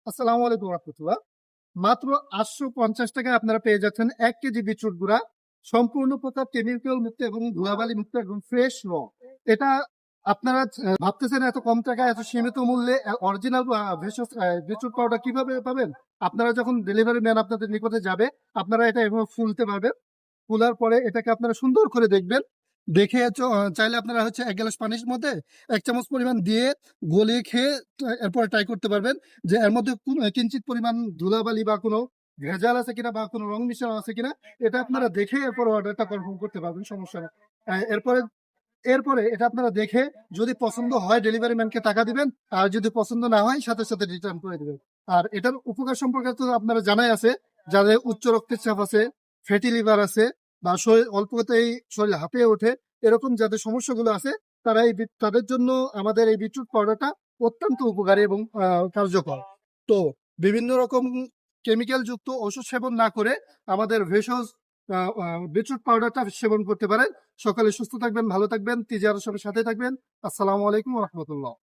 আসসালামু আলাইকুম রহমতুল্লাহ। মাত্র 850 টাকায় আপনারা পেয়ে যাচ্ছেন 1 কেজি বিটরুট গুঁড়া, সম্পূর্ণ প্রকার কেমিক্যাল মুক্ত এবং ধুলাবালি মুক্ত এবং ফ্রেশ এটা আপনারা ভাবতেছেন এত কম টাকায় এত সীমিত মূল্যে অরিজিনাল ভেষজ বিটরুট পাউডার কিভাবে পাবেন? আপনারা যখন ডেলিভারি ম্যান আপনাদের নিকটে যাবে, আপনারা এটা এভাবে ফুলতে পারবেন। ফুলার পরে এটাকে আপনারা সুন্দর করে দেখবেন। দেখে চাইলে আপনারা হচ্ছে 1 গ্লাস পানির মধ্যে 1 চামচ পরিমাণ দিয়ে গলিয়ে খেয়ে এরপরে ট্রাই করতে পারবেন যে এর মধ্যে কিঞ্চিত পরিমাণ ধুলাবালি বা কোনো ভেজাল আছে কিনা বা কোনো রং মিশ্রণ আছে কিনা, এটা আপনারা দেখে এরপর অর্ডারটা কনফার্ম করতে পারবেন, সমস্যা নেই। এরপরে এরপরে এটা আপনারা দেখে যদি পছন্দ হয় ডেলিভারি ম্যানকে টাকা দিবেন, আর যদি পছন্দ না হয় সাথে সাথে রিটার্ন করে দিবেন। আর এটার উপকার সম্পর্কে তো আপনারা জানাই আছে, যাদের উচ্চ রক্তচাপ আছে, ফ্যাটি লিভার আছে, বা শরীর অল্পতেই শরীর হাঁপিয়ে ওঠে, এরকম যাদের সমস্যাগুলো আছে, তারা তাদের জন্য আমাদের এই বিটরুট পাউডারটা অত্যন্ত উপকারী এবং কার্যকর। তো বিভিন্ন রকম কেমিক্যাল যুক্ত ওষুধ সেবন না করে আমাদের ভেষজ বিটরুট পাউডারটা সেবন করতে পারেন। সকালে সুস্থ থাকবেন, ভালো থাকবেন, তিজারের সাথে থাকবেন। আসসালামু আলাইকুম রহমতুল্লাহ।